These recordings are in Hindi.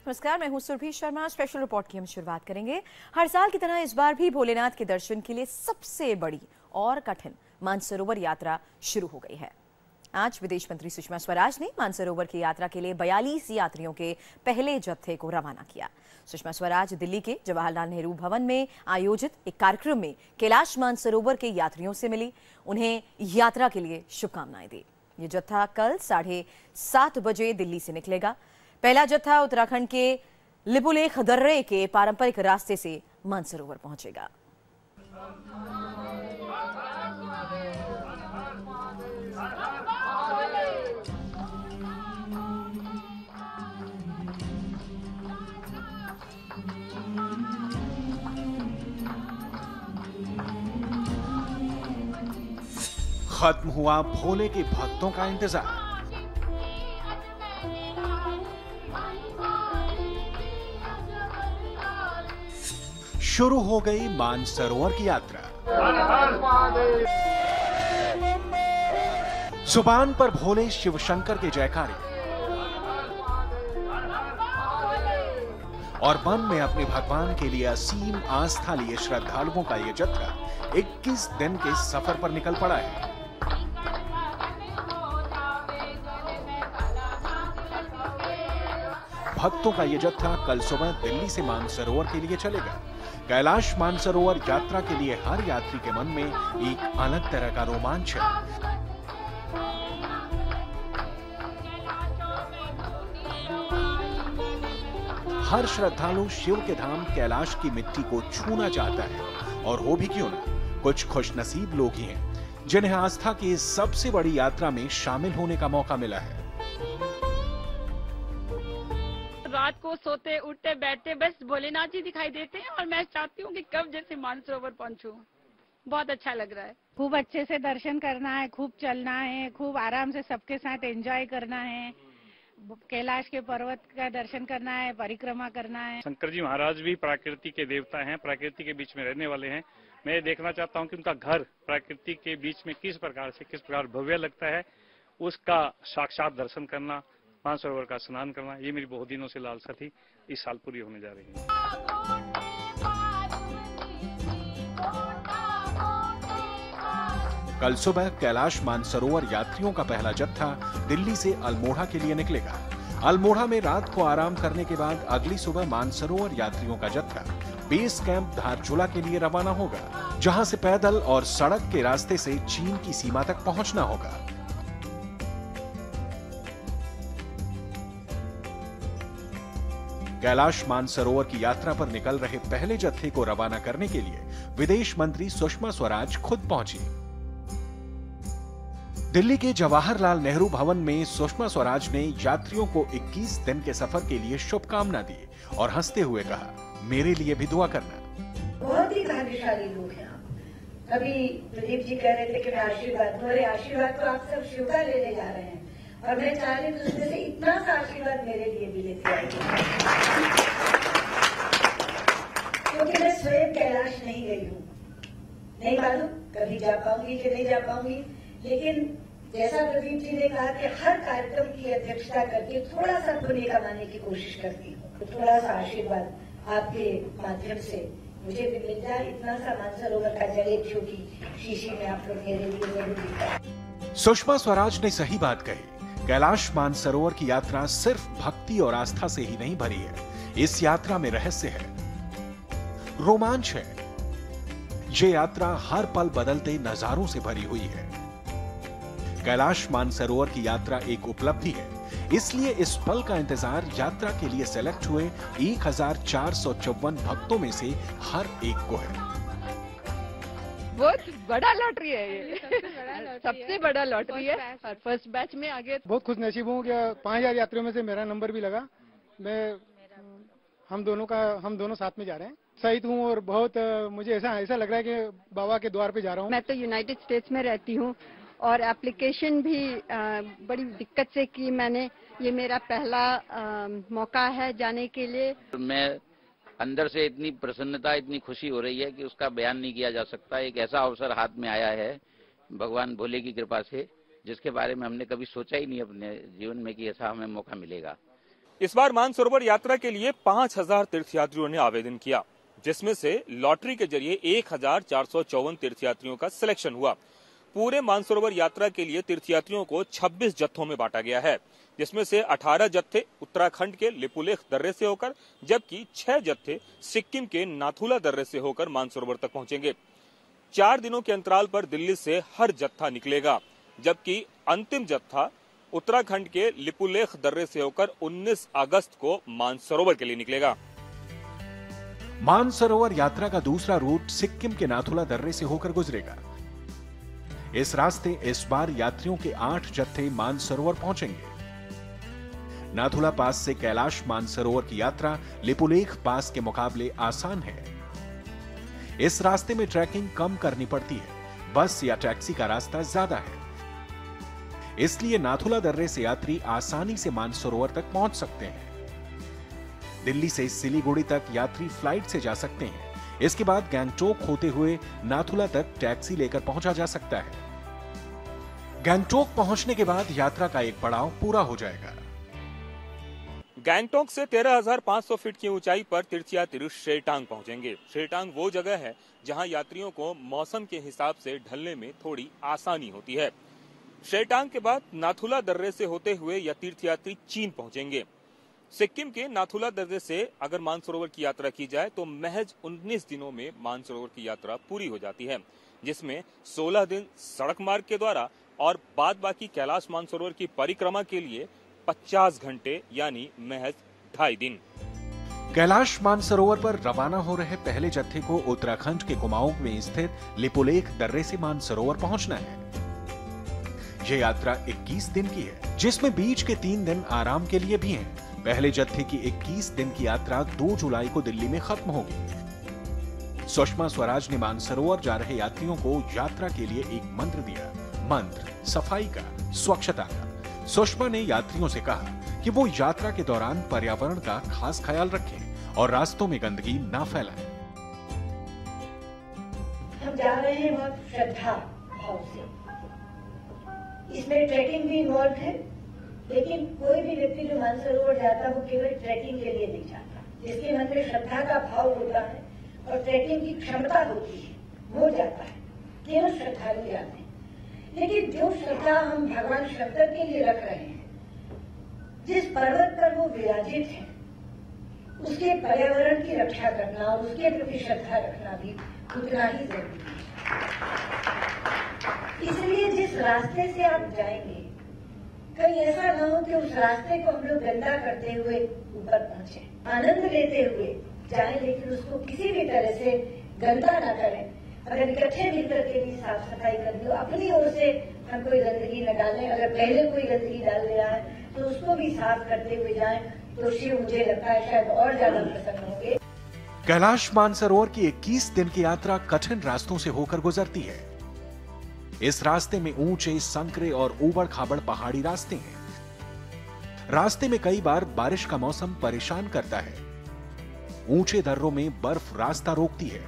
नमस्कार, मैं हूं सुरभि शर्मा। स्पेशल रिपोर्ट की हम शुरुआत करेंगे। हर साल की तरह इस बार भी भोलेनाथ के दर्शन के लिए सबसे बड़ी और कठिन मानसरोवर यात्रा शुरू हो गई है। आज विदेश मंत्री सुषमा स्वराज ने मानसरोवर की यात्रा के लिए 42 यात्रियों के पहले जत्थे को रवाना किया। सुषमा स्वराज दिल्ली के जवाहरलाल नेहरू भवन में आयोजित एक कार्यक्रम में कैलाश मानसरोवर के यात्रियों से मिली, उन्हें यात्रा के लिए शुभकामनाएं दी। ये जत्था कल 7:30 बजे दिल्ली से निकलेगा। पहला जत्था उत्तराखंड के लिपुलेख दर्रे के पारंपरिक रास्ते से मानसरोवर पहुंचेगा। खत्म हुआ भोले के भक्तों का इंतजार। शुरू हो गई मानसरोवर की यात्रा। जुबान पर भोले शिव शंकर के जयकारे और मन में अपने भगवान के लिए असीम आस्था लिए श्रद्धालुओं का यह जत्था 21 दिन के सफर पर निकल पड़ा है। भक्तों का यह जत्था कल सुबह दिल्ली से मानसरोवर के लिए चलेगा। कैलाश मानसरोवर यात्रा के लिए हर यात्री के मन में एक अलग तरह का रोमांच है। हर श्रद्धालु शिव के धाम कैलाश की मिट्टी को छूना चाहता है, और हो भी क्यों ना, कुछ खुशनसीब लोग ही हैं जिन्हें आस्था की इस सबसे बड़ी यात्रा में शामिल होने का मौका मिला है। रात को सोते उठते बैठते बस भोलेनाथ जी दिखाई देते हैं और मैं चाहती हूँ कि कब जैसे मानसरोवर पहुँचूं। बहुत अच्छा लग रहा है। खूब अच्छे से दर्शन करना है, खूब चलना है, खूब आराम से सबके साथ एंजॉय करना है, कैलाश के पर्वत का दर्शन करना है, परिक्रमा करना है। शंकर जी महाराज भी प्रकृति के देवता हैं, प्रकृति के बीच में रहने वाले हैं। मैं देखना चाहता हूं कि उनका घर प्रकृति के बीच में किस प्रकार भव्य लगता है, उसका साक्षात दर्शन करना, मानसरोवर का स्नान करना, ये मेरी बहुत दिनों से लालसा थी। इस साल पूरी होने जा रही है। कल सुबह कैलाश मानसरोवर यात्रियों का पहला जत्था दिल्ली से अल्मोड़ा के लिए निकलेगा। अल्मोड़ा में रात को आराम करने के बाद अगली सुबह मानसरोवर यात्रियों का जत्था बेस कैंप धारचूला के लिए रवाना होगा, जहां से पैदल और सड़क के रास्ते से चीन की सीमा तक पहुंचना होगा। कैलाश मानसरोवर की यात्रा पर निकल रहे पहले जत्थे को रवाना करने के लिए विदेश मंत्री सुषमा स्वराज खुद पहुंची। दिल्ली के जवाहरलाल नेहरू भवन में सुषमा स्वराज ने यात्रियों को 21 दिन के सफर के लिए शुभकामना दी और हंसते हुए कहा, मेरे लिए भी दुआ करना। बहुत ही भाग्यशाली लोग हैं आप। अभी प्रदीप जी कह रहे थे कि मेरे आशीर्वाद तो आप सब शिव का लेने जा रहे हैं, और मैं चाह रही हूँ उसमें से इतना सा आशीर्वाद मेरे लिए भी लेते आएगी, क्योंकि मैं स्वयं कैलाश नहीं गई हूँ। नहीं मालूम कभी जा पाऊंगी कि नहीं जा पाऊंगी, लेकिन जैसा प्रदीप जी ने कहा कि हर कार्यक्रम की अध्यक्षता करके थोड़ा सा पुण्य कमाने की कोशिश करती हूँ, तो थोड़ा सा आशीर्वाद आपके माध्यम से मुझे भी मिल जाए। इतना सा मानसरोवर का जल एक छोटी शीशी में आप लोग मेरे लिए जरूर दिखाएं। सुषमा स्वराज ने सही बात कही। कैलाश मानसरोवर की यात्रा सिर्फ भक्ति और आस्था से ही नहीं भरी है। इस यात्रा में रहस्य है, रोमांच है। ये यात्रा हर पल बदलते नजारों से भरी हुई है। कैलाश मानसरोवर की यात्रा एक उपलब्धि है, इसलिए इस पल का इंतजार यात्रा के लिए सेलेक्ट हुए 1454 भक्तों में से हर एक को है। बहुत बड़ा लॉटरी है ये। सबसे बड़ा लॉटरी है और फर्स्ट बैच में आगे। बहुत खुश नसीब हूँ कि 5000 यात्रियों में से मेरा नंबर भी लगा। हम दोनों साथ में जा रहे हैं। सही हूँ और बहुत मुझे ऐसा लग रहा है कि बाबा के द्वार पे जा रहा हूँ। मैं तो यूनाइटेड स्टेट्स में रहती हूँ और एप्लीकेशन भी बड़ी दिक्कत से की मैंने। ये मेरा पहला मौका है जाने के लिए। मैं अंदर से इतनी प्रसन्नता, इतनी खुशी हो रही है कि उसका बयान नहीं किया जा सकता। एक ऐसा अवसर हाथ में आया है भगवान भोले की कृपा से, जिसके बारे में हमने कभी सोचा ही नहीं अपने जीवन में कि ऐसा हमें मौका मिलेगा। इस बार मानसरोवर यात्रा के लिए 5000 तीर्थयात्रियों ने आवेदन किया, जिसमें से लॉटरी के जरिए 1454 तीर्थयात्रियों का सिलेक्शन हुआ। पूरे मानसरोवर यात्रा के लिए तीर्थयात्रियों को 26 जत्थों में बांटा गया है, जिसमें से 18 जत्थे उत्तराखंड के लिपुलेख दर्रे से होकर, जबकि 6 जत्थे सिक्किम के नाथुला दर्रे से होकर मानसरोवर तक पहुंचेंगे। 4 दिनों के अंतराल पर दिल्ली से हर जत्था निकलेगा, जबकि अंतिम जत्था उत्तराखंड के लिपुलेख दर्रे से होकर 19 अगस्त को मानसरोवर के लिए निकलेगा। मानसरोवर यात्रा का दूसरा रूट सिक्किम के नाथुला दर्रे से होकर गुजरेगा। इस रास्ते इस बार यात्रियों के 8 जत्थे मानसरोवर पहुंचेंगे। नाथुला पास से कैलाश मानसरोवर की यात्रा लिपुलेख पास के मुकाबले आसान है। इस रास्ते में ट्रैकिंग कम करनी पड़ती है, बस या टैक्सी का रास्ता ज्यादा है। इसलिए नाथुला दर्रे से यात्री आसानी से मानसरोवर तक पहुंच सकते हैं। दिल्ली से सिलीगुड़ी तक यात्री फ्लाइट से जा सकते हैं। इसके बाद गैंगटोक होते हुए नाथुला तक टैक्सी लेकर पहुंचा जा सकता है। गैंगटोक पहुंचने के बाद यात्रा का एक पड़ाव पूरा हो जाएगा। गैंगटोक से 13,500 फीट की ऊंचाई पर तीर्थयात्री शेरटांग पहुंचेंगे। शेरटांग वो जगह है जहां यात्रियों को मौसम के हिसाब से ढलने में थोड़ी आसानी होती है। शेरटांग के बाद नाथुला दर्रे से होते हुए यह तीर्थयात्री चीन पहुंचेंगे। सिक्किम के नाथुला दर्रे से अगर मानसरोवर की यात्रा की जाए तो महज 19 दिनों में मानसरोवर की यात्रा पूरी हो जाती है, जिसमें 16 दिन सड़क मार्ग के द्वारा और बाद बाकी कैलाश मानसरोवर की परिक्रमा के लिए 50 घंटे यानी महज 2.5 दिन। कैलाश मानसरोवर पर रवाना हो रहे पहले जत्थे को उत्तराखंड के कुमाऊं में स्थित लिपुलेख दर्रे से मानसरोवर पहुंचना है। यह यात्रा 21 दिन की है, जिसमें बीच के 3 दिन आराम के लिए भी हैं। पहले जत्थे की 21 दिन की यात्रा 2 जुलाई को दिल्ली में खत्म होगी। सुषमा स्वराज ने मानसरोवर जा रहे यात्रियों को यात्रा के लिए एक मंत्र दिया, मंत्र सफाई का, स्वच्छता का। सुषमा ने यात्रियों से कहा कि वो यात्रा के दौरान पर्यावरण का खास ख्याल रखें और रास्तों में गंदगी ना फैलाएं। हम जा रहे हैं बहुत श्रद्धा भाव से। इसमें ट्रैकिंग भी इन्वॉल्व है, लेकिन कोई भी व्यक्ति जो मानसरोवर जाता है वो केवल ट्रैकिंग के लिए नहीं जाता। जिसके मन में श्रद्धा का भाव होता है और ट्रैकिंग की क्षमता होती है वो जाता है, केवल श्रद्धालु जाते हैं। लेकिन जो श्रद्धा हम भगवान शंकर के लिए रख रहे हैं, जिस पर्वत पर वो विराजित है, उसके पर्यावरण की रक्षा करना और उसके प्रति श्रद्धा रखना भी उतना ही जरूरी है। इसलिए जिस रास्ते से आप जाएंगे, कहीं ऐसा न हो कि उस रास्ते को हम लोग गंदा करते हुए ऊपर पहुंचे। आनंद लेते हुए जाएं, लेकिन उसको किसी भी तरह से गंदा ना करें। अगर इकट्ठे मिलकर के भी साफ सफाई करनी हो, अपनी ओर से हम कोई गंदगी न डालें। अगर पहले कोई गंदगी डाल दिया है तो उसको भी साफ करते हुए जाएं, तो शिव मुझे लगता है शायद और ज्यादा प्रसन्न होंगे। कैलाश मानसरोवर की 21 दिन की यात्रा कठिन रास्तों से होकर गुजरती है। इस रास्ते में ऊंचे, संकरे और ऊबड़ खाबड़ पहाड़ी रास्ते हैं। रास्ते में कई बार बारिश का मौसम परेशान करता है। ऊंचे दर्रों में बर्फ रास्ता रोकती है,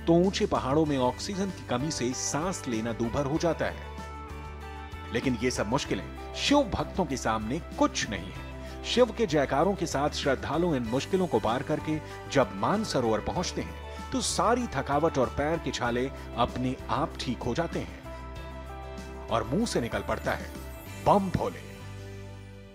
तो ऊंचे पहाड़ों में ऑक्सीजन की कमी से सांस लेना दूभर हो जाता है। लेकिन ये सब मुश्किलें शिव भक्तों के सामने कुछ नहीं है। शिव के जयकारों के साथ श्रद्धालु इन मुश्किलों को पार करके जब मानसरोवर पहुंचते हैं तो सारी थकावट और पैर के छाले अपने आप ठीक हो जाते हैं और मुंह से निकल पड़ता है बम भोले।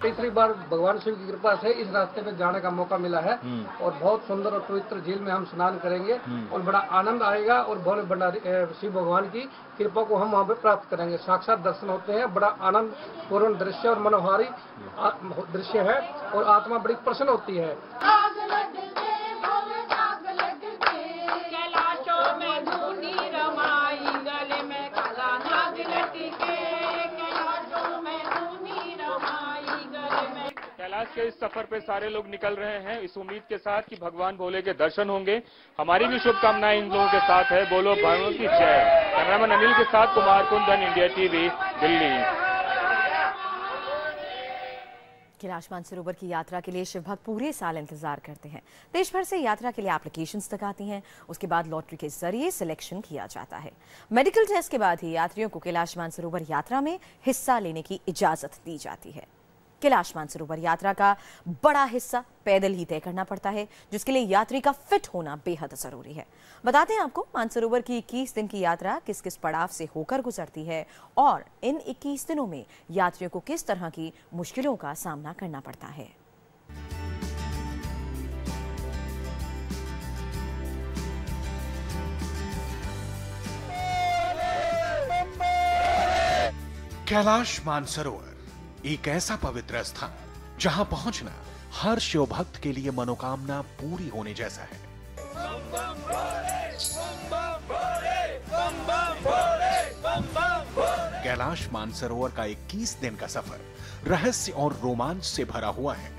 तीसरी बार भगवान शिव की कृपा से इस रास्ते पे जाने का मौका मिला है और बहुत सुंदर और पवित्र झील में हम स्नान करेंगे और बड़ा आनंद आएगा और भोले भंडारी शिव भगवान की कृपा को हम वहाँ पे प्राप्त करेंगे। साक्षात दर्शन होते हैं, बड़ा आनंद पूर्ण दृश्य और मनोहारी दृश्य है और आत्मा बड़ी प्रसन्न होती है। कैलाश के इस सफर पे सारे लोग निकल रहे हैं इस उम्मीद के साथ कि भगवान भोले के दर्शन होंगे। हमारी भी शुभकामनाएं इन लोगों के साथ है। बोलो भगवान की जय। कैमरामैन अनिल के साथ कुमार कुंदन, इंडिया टीवी, दिल्ली। कैलाश मानसरोवर की यात्रा के लिए शिव भक्त पूरे साल इंतजार करते हैं। देश भर से यात्रा के लिए एप्लीकेशंस तक आती हैं। उसके बाद लॉटरी के जरिए सिलेक्शन किया जाता है। मेडिकल टेस्ट के बाद ही यात्रियों को कैलाश मानसरोवर यात्रा में हिस्सा लेने की इजाजत दी जाती है। कैलाश मानसरोवर यात्रा का बड़ा हिस्सा पैदल ही तय करना पड़ता है, जिसके लिए यात्री का फिट होना बेहद जरूरी है। बताते हैं आपको मानसरोवर की 21 दिन की यात्रा किस किस पड़ाव से होकर गुजरती है और इन 21 दिनों में यात्रियों को किस तरह की मुश्किलों का सामना करना पड़ता है। कैलाश मानसरोवर एक ऐसा पवित्र स्थान जहां पहुंचना हर शिव भक्त के लिए मनोकामना पूरी होने जैसा है। कैलाश मानसरोवर का 21 दिन का सफर रहस्य और रोमांच से भरा हुआ है।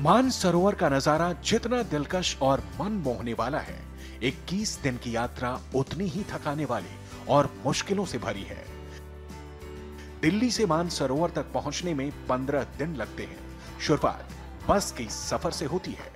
मानसरोवर का नजारा जितना दिलकश और मन मोहने वाला है, 21 दिन की यात्रा उतनी ही थकाने वाली और मुश्किलों से भरी है। दिल्ली से मानसरोवर तक पहुंचने में 15 दिन लगते हैं। शुरुआत बस के सफर से होती है।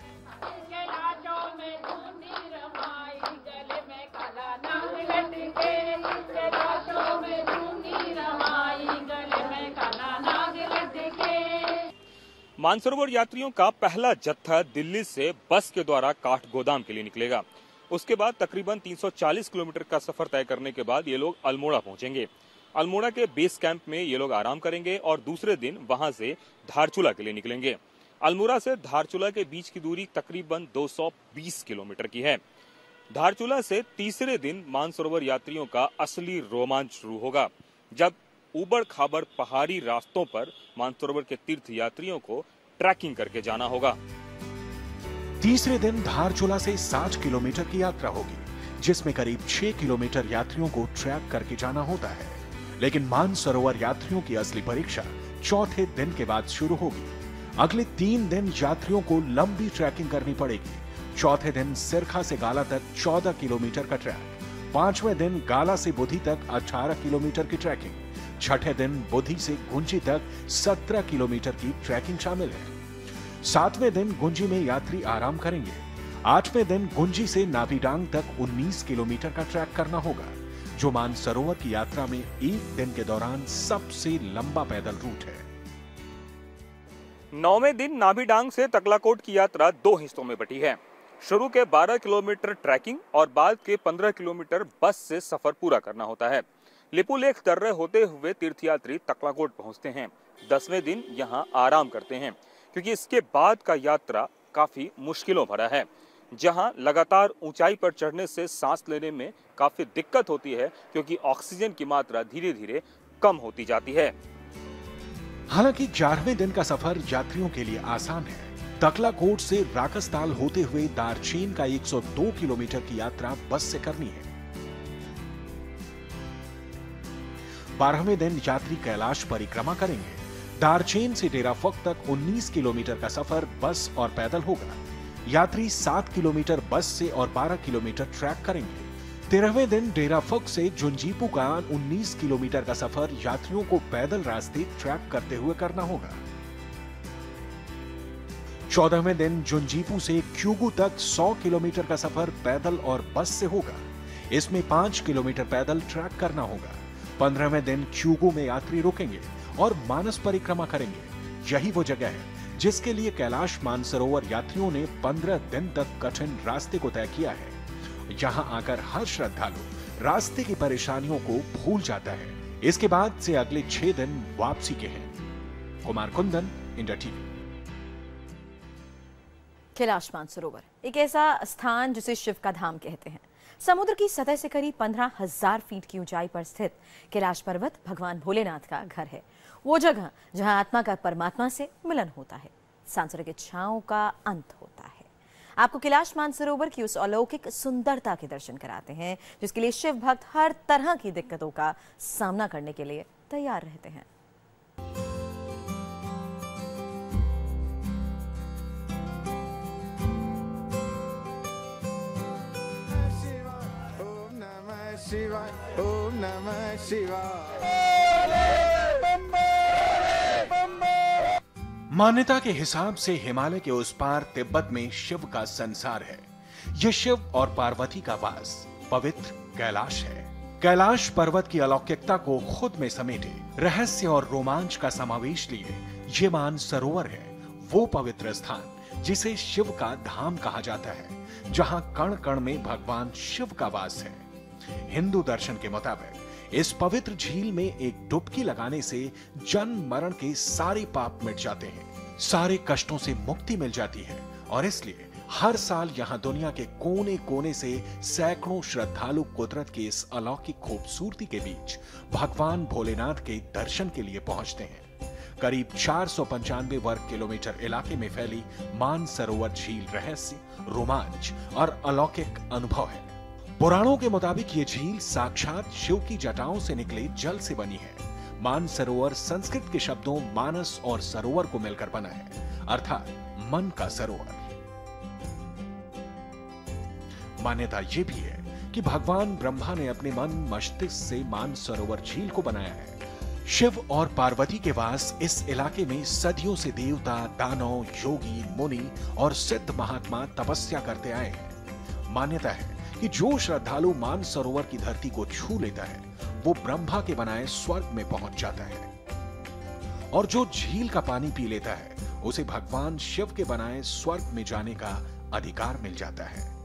मानसरोवर यात्रियों का पहला जत्था दिल्ली से बस के द्वारा काठगोदाम के लिए निकलेगा। उसके बाद तकरीबन 340 किलोमीटर का सफर तय करने के बाद ये लोग अल्मोड़ा पहुंचेंगे। अल्मोड़ा के बेस कैंप में ये लोग आराम करेंगे और दूसरे दिन वहां से धारचूला के लिए निकलेंगे। अल्मोड़ा से धारचूला के बीच की दूरी तकरीबन 220 किलोमीटर की है। धारचूला से तीसरे दिन मानसरोवर यात्रियों का असली रोमांच शुरू होगा, जब ऊबड़ खाबड़ पहाड़ी रास्तों पर मानसरोवर के तीर्थ यात्रियों को ट्रैकिंग करके जाना होगा। तीसरे दिन धारचूला से 60 किलोमीटर की यात्रा होगी, जिसमें करीब 6 किलोमीटर यात्रियों को ट्रैक करके जाना होता है। लेकिन मानसरोवर यात्रियों की असली परीक्षा चौथे दिन के बाद शुरू होगी। अगले 3 दिन यात्रियों को लंबी ट्रैकिंग करनी पड़ेगी। चौथे दिन सिरखा से गाला तक 14 किलोमीटर का ट्रैक, 5वें दिन गाला से बुधी तक 18 किलोमीटर की ट्रैकिंग, 6ठे दिन बुधी से गुंजी तक 17 किलोमीटर की ट्रैकिंग शामिल है। 7वें दिन गुंजी में यात्री आराम करेंगे। 8वें दिन गुंजी से नाभीडांग तक 19 किलोमीटर का ट्रैक करना होगा, जो मानसरोवर की यात्रा में एक दिन के दौरान सबसे लंबा पैदल रूट है। 9वें दिन नाभीडांग से तकलाकोट की यात्रा 2 हिस्सों में बटी है। शुरू के 12 किलोमीटर ट्रैकिंग और बाद के 15 किलोमीटर बस से सफर पूरा करना होता है। लिपुलेख दर्रे होते हुए तीर्थयात्री तकलाकोट पहुंचते हैं। 10वें दिन यहां आराम करते हैं, क्योंकि इसके बाद का यात्रा काफी मुश्किलों भरा है, जहां लगातार ऊंचाई पर चढ़ने से सांस लेने में काफी दिक्कत होती है, क्योंकि ऑक्सीजन की मात्रा धीरे धीरे कम होती जाती है। हालांकि 11वें दिन का सफर यात्रियों के लिए आसान है। तकलाकोट से राकसताल होते हुए दारचीन का 102 किलोमीटर की यात्रा बस से करनी है। 12वें दिन यात्री कैलाश परिक्रमा करेंगे। दारचीन से डेराफक तक 19 किलोमीटर का सफर बस और पैदल होगा। यात्री 7 किलोमीटर बस से और 12 किलोमीटर ट्रैक करेंगे। 13वें दिन डेराफक से जुंजीपू का 19 किलोमीटर का सफर यात्रियों को पैदल रास्ते ट्रैक करते हुए करना होगा। 14वें दिन जुंजीपू से क्यूगू तक 100 किलोमीटर का सफर पैदल और बस से होगा। इसमें 5 किलोमीटर पैदल ट्रैक करना होगा। 15वें दिन क्यूगू में यात्री रुकेंगे और मानस परिक्रमा करेंगे। यही वो जगह है जिसके लिए कैलाश मानसरोवर यात्रियों ने 15 दिन तक कठिन रास्ते को तय किया है। यहाँ आकर हर श्रद्धालु रास्ते की परेशानियों को भूल जाता है। इसके बाद से अगले 6 दिन वापसी के हैं। Kumar Kundan, India TV. कैलाश मानसरोवर एक ऐसा स्थान जिसे शिव का धाम कहते हैं। समुद्र की सतह से करीब 15,000 फीट की ऊंचाई पर स्थित कैलाश पर्वत भगवान भोलेनाथ का घर है। वो जगह जहां आत्मा का परमात्मा से मिलन होता है, सांसारिक इच्छाओं का अंत होता है। आपको कैलाश मानसरोवर की उस अलौकिक सुंदरता के दर्शन कराते हैं, जिसके लिए शिव भक्त हर तरह की दिक्कतों का सामना करने के लिए तैयार रहते हैं। शिवाय, ओम नमः शिवाय। मान्यता के हिसाब से हिमालय के उस पार तिब्बत में शिव का संसार है। यह शिव और पार्वती का वास पवित्र कैलाश है। कैलाश पर्वत की अलौकिकता को खुद में समेटे रहस्य और रोमांच का समावेश लिए ये मानसरोवर है वो पवित्र स्थान जिसे शिव का धाम कहा जाता है, जहां कण कण में भगवान शिव का वास है। हिंदू दर्शन के मुताबिक इस पवित्र झील में एक डुबकी लगाने से जन्म मरण के सारे पाप मिट जाते हैं, सारे कष्टों से मुक्ति मिल जाती है और इसलिए हर साल यहां दुनिया के कोने कोने से सैकड़ों श्रद्धालु कुदरत की इस अलौकिक खूबसूरती के बीच भगवान भोलेनाथ के दर्शन के लिए पहुंचते हैं। करीब 495 वर्ग किलोमीटर इलाके में फैली मानसरोवर झील रहस्य, रोमांच और अलौकिक अनुभव है। पुराणों के मुताबिक ये झील साक्षात शिव की जटाओं से निकले जल से बनी है। मानसरोवर संस्कृत के शब्दों मानस और सरोवर को मिलकर बना है, अर्थात मन का सरोवर। मान्यता यह भी है कि भगवान ब्रह्मा ने अपने मन मस्तिष्क से मानसरोवर झील को बनाया है। शिव और पार्वती के वास इस इलाके में सदियों से देवता, दानव, योगी, मुनि और सिद्ध महात्मा तपस्या करते आए हैं। मान्यता है कि जो श्रद्धालु मानसरोवर की धरती को छू लेता है वो ब्रह्मा के बनाए स्वर्ग में पहुंच जाता है और जो झील का पानी पी लेता है उसे भगवान शिव के बनाए स्वर्ग में जाने का अधिकार मिल जाता है।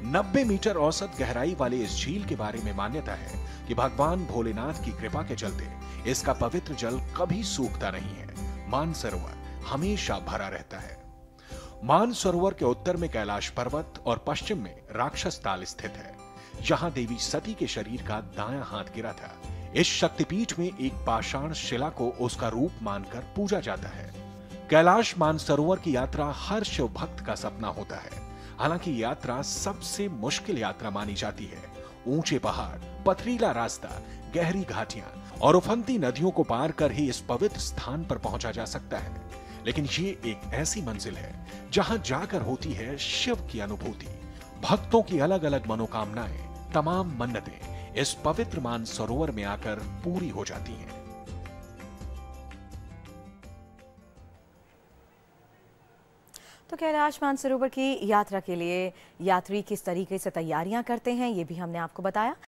90 मीटर औसत गहराई वाले इस झील के बारे में मान्यता है कि भगवान भोलेनाथ की कृपा के चलते इसका पवित्र जल कभी सूखता नहीं है। मानसरोवर हमेशा भरा रहता है। मानसरोवर के उत्तर में कैलाश पर्वत और पश्चिम में राक्षस ताल स्थित है, जहां देवी सती के शरीर का दायां हाथ गिरा था। इस शक्तिपीठ में एक पाषाण शिला को उसका रूप मानकर पूजा जाता है। कैलाश मानसरोवर की यात्रा हर शिव भक्त का सपना होता है। हालांकि यात्रा सबसे मुश्किल यात्रा मानी जाती है। ऊंचे पहाड़, पथरीला रास्ता, गहरी घाटियां और उफनती नदियों को पार कर ही इस पवित्र स्थान पर पहुंचा जा सकता है। लेकिन ये एक ऐसी मंजिल है जहां जाकर होती है शिव की अनुभूति। भक्तों की अलग अलग मनोकामनाएं, तमाम मन्नतें इस पवित्र मानसरोवर में आकर पूरी हो जाती हैं। तो कैलाश मानसरोवर की यात्रा के लिए यात्री किस तरीके से तैयारियां करते हैं ये भी हमने आपको बताया।